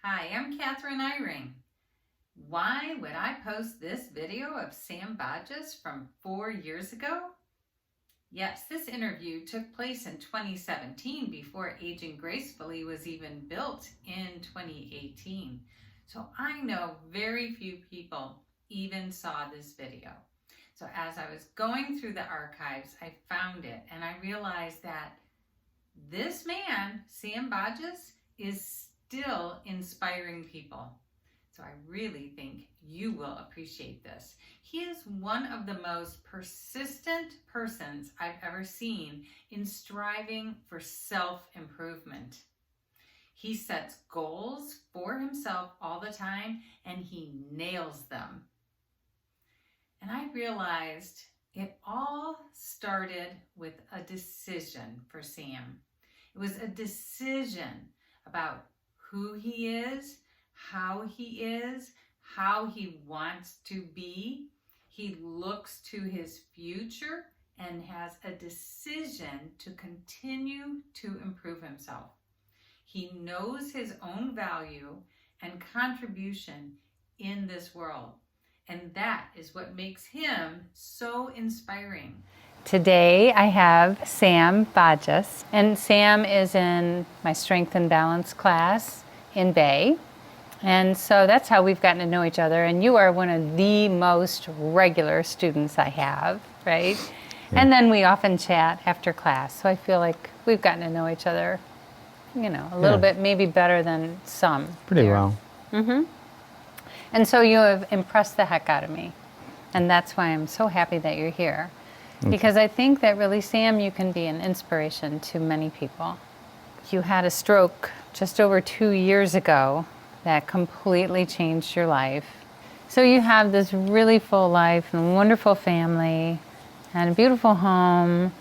Hi, I'm Catherine Eyring. Why would I post this video of Sam Boggess from 4 years ago? Yes, this interview took place in 2017 before Aging Gracefully was even built in 2018. So I know very few people even saw this video. So as I was going through the archives, I found it and I realized that this man, Sam Boggess, is still inspiring people. So I really think you will appreciate this. He is one of the most persistent persons I've ever seen in striving for self-improvement. He sets goals for himself all the time and he nails them. And I realized it all started with a decision for Sam. It was a decision about who he is, how he wants to be. He looks to his future and has a decision to continue to improve himself. He knows his own value and contribution in this world. And that is what makes him so inspiring. Today I have Sam Boggess, and Sam is in my Strength and Balance class in Bay. And so that's how we've gotten to know each other. And you are one of the most regular students I have, right? Yeah. And then we often chat after class. So I feel like we've gotten to know each other, you know, a little bit, maybe better than some. Pretty well. Mm-hmm. And so you have impressed the heck out of me. And that's why I'm so happy that you're here. Okay. Because I think that really, Sam, you can be an inspiration to many people. You had a stroke just over 2 years ago that completely changed your life. So you have this really full life and a wonderful family and a beautiful home,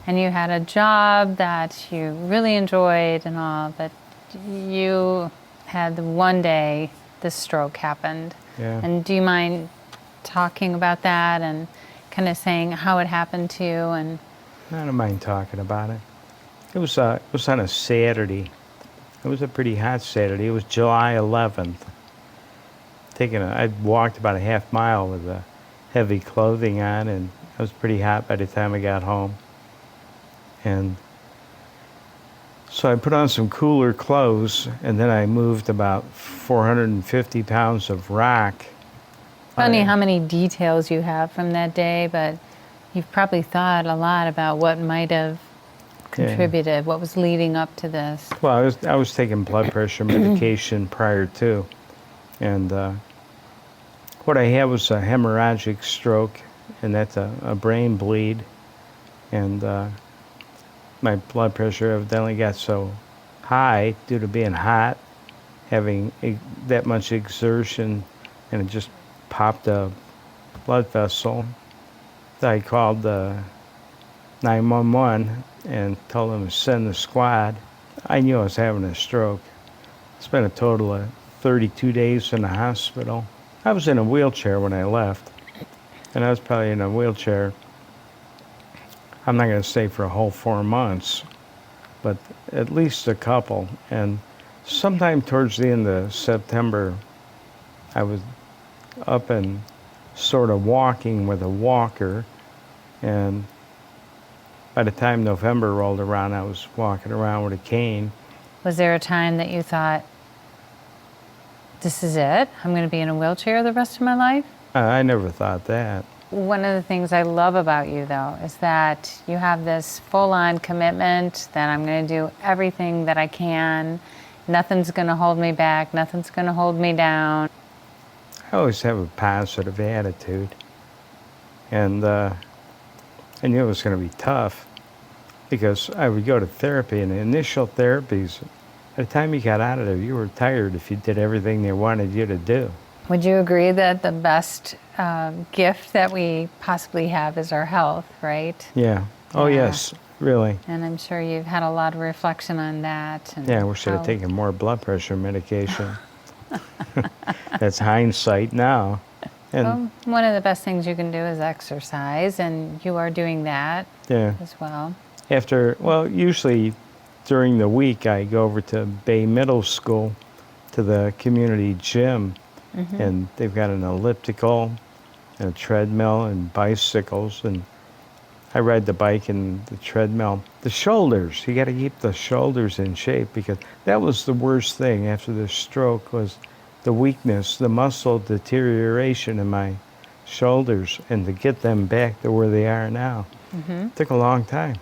and you had a job that you really enjoyed and all, but you had one day this stroke happened. Yeah. And do you mind talking about that and kind of saying how it happened to you? And I don't mind talking about it. It was on a Saturday. It was a pretty hot Saturday. It was July 11th. I walked about a half mile with heavy clothing on, and it was pretty hot by the time I got home. And so I put on some cooler clothes, and then I moved about 450 pounds of rock. Funny how many details you have from that day, but you've probably thought a lot about what might have contributed, what was leading up to this. Well, I was taking blood pressure medication prior to, and what I had was a hemorrhagic stroke, and that's a brain bleed, and my blood pressure evidently got so high due to being hot, having that much exertion, and it just popped a blood vessel. I called 911 and told them to send the squad. I knew I was having a stroke. Spent a total of 32 days in the hospital. I was in a wheelchair when I left, and I was probably in a wheelchair, I'm not going to say for a whole 4 months, but at least a couple. And sometime towards the end of September, I was up and sort of walking with a walker, and by the time November rolled around, I was walking around with a cane. Was there a time that you thought, this is it? I'm going to be in a wheelchair the rest of my life? I never thought that. One of the things I love about you, though, is that you have this full-on commitment that I'm going to do everything that I can. Nothing's going to hold me back. Nothing's going to hold me down. I always have a positive attitude. And I knew it was going to be tough because I would go to therapy, and the initial therapies, by the time you got out of there, you were tired if you did everything they wanted you to do. Would you agree that the best gift that we possibly have is our health, right? Yeah. Oh, yes, really. And I'm sure you've had a lot of reflection on that. And yeah, we should have taken more blood pressure medication. That's hindsight now. And well, one of the best things you can do is exercise, and you are doing that as well. Usually during the week I go over to Bay Middle School to the community gym, and they've got an elliptical and a treadmill and bicycles, and I ride the bike and the treadmill. The shoulders, you got to keep the shoulders in shape, because that was the worst thing after the stroke, was the weakness, the muscle deterioration in my shoulders, and to get them back to where they are now took a long time.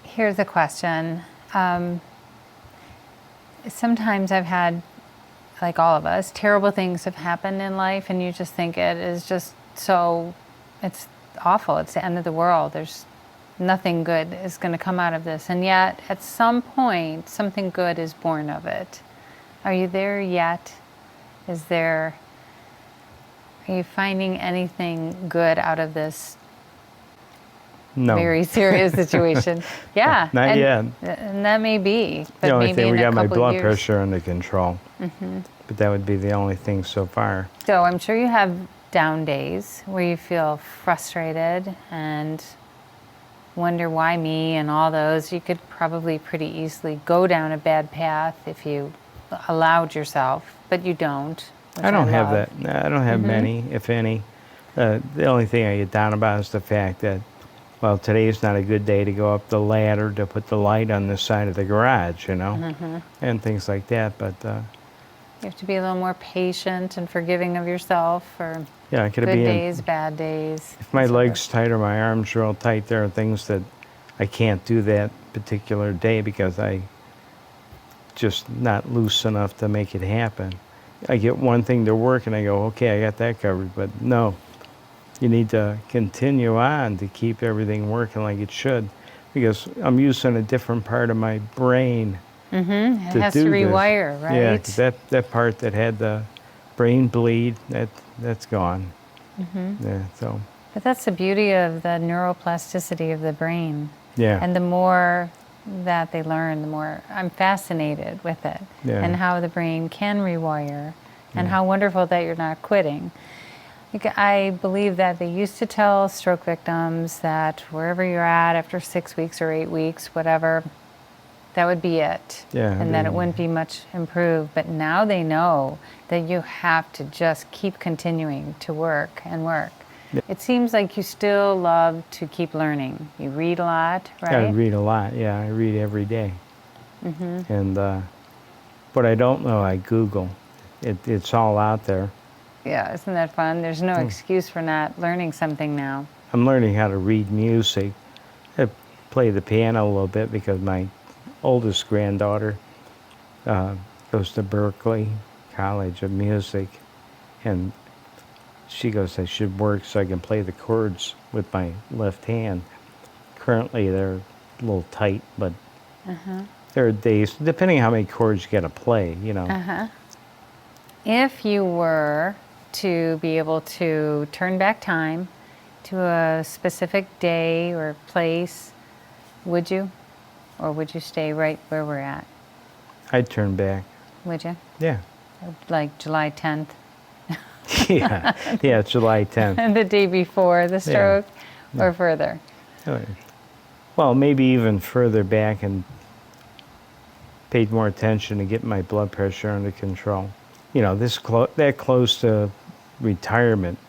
Here's a question. Sometimes I've had, like all of us, terrible things have happened in life, and you just think it is just so, it's awful. It's the end of the world. There's nothing good is going to come out of this. And yet, at some point, something good is born of it. Are you there yet? Are you finding anything good out of this No. very serious situation? Yeah. Not yet. And that may be, but The only maybe thing, in we a got my couple blood years. pressure under control. But that would be the only thing so far. So I'm sure you have down days where you feel frustrated and wonder why me and all those. You could probably pretty easily go down a bad path if you allowed yourself, but you don't. Which I don't have love. that. I don't have many, if any. The only thing I get down about is the fact that, well, today's not a good day to go up the ladder to put the light on the side of the garage, you know, and things like that. But You have to be a little more patient and forgiving of yourself for yeah, I could good be days, bad days. if my legs tight or my arms real tight, there are things that I can't do that particular day because I just not loose enough to make it happen. I get one thing to work and I go, okay, I got that covered. But no, you need to continue on to keep everything working like it should, because I'm using a different part of my brain It has to do this. rewire, right? Yeah, 'cause that part that had the brain bleed, that's gone. Yeah, so But that's the beauty of the neuroplasticity of the brain. yeah, And the more that they learn, the more I'm fascinated with it, Yeah. and how the brain can rewire, and how wonderful that you're not quitting. I believe that they used to tell stroke victims that wherever you're at after 6 weeks or 8 weeks, whatever, that would be it. Yeah, And that it wouldn't be much improved. But now they know that you have to just keep continuing to work and work. Yeah. It seems like you still love to keep learning. You read a lot, right? I read a lot. Yeah, I read every day. And what I don't know, I Google. It's all out there. Yeah, isn't that fun? There's no excuse for not learning something now. I'm learning how to read music. I play the piano a little bit because my oldest granddaughter goes to Berkeley College of Music, and she goes, I should work so I can play the chords with my left hand. Currently, they're a little tight, but there are days, depending on how many chords you got to play, you know. If you were to be able to turn back time to a specific day or place, would you? Or would you stay right where we're at? I'd turn back. Would you? Yeah. Like July 10th? Yeah, July 10th. And the day before the stroke? Or further? Well, maybe even further back, and paid more attention to get my blood pressure under control. You know, that close to retirement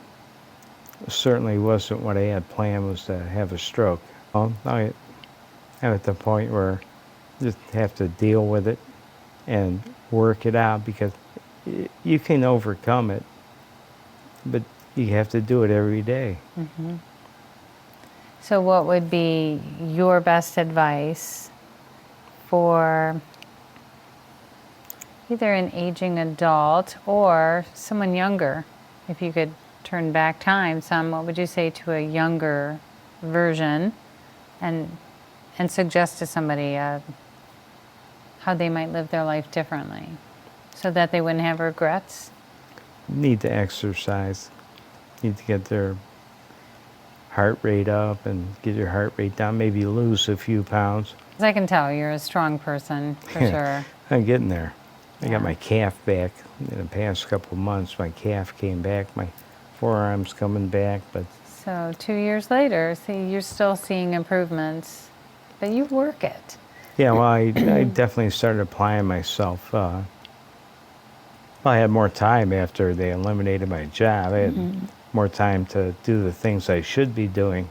certainly wasn't what I had planned, was to have a stroke. Well, I'm at the point where you just have to deal with it and work it out, because you can overcome it, but you have to do it every day. So what would be your best advice for either an aging adult or someone younger? If you could turn back time some, what would you say to a younger version, and suggest to somebody how they might live their life differently so that they wouldn't have regrets? Need to exercise. Need to get their heart rate up and get your heart rate down, maybe lose a few pounds. 'Cause I can tell you're a strong person, for sure. I'm getting there. I got Yeah. my calf back in the past couple of months. My calf came back, my forearm's coming back, but So 2 years later, see, you're still seeing improvements, but you work it. yeah, well, I definitely started applying myself Well, I had more time after they eliminated my job. I had more time to do the things I should be doing.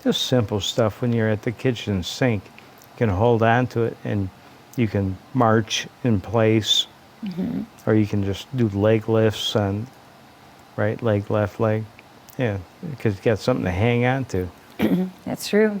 Just simple stuff when you're at the kitchen sink. You can hold on to it and you can march in place, or you can just do leg lifts on right leg, left leg. Yeah, because you got something to hang on to. That's true.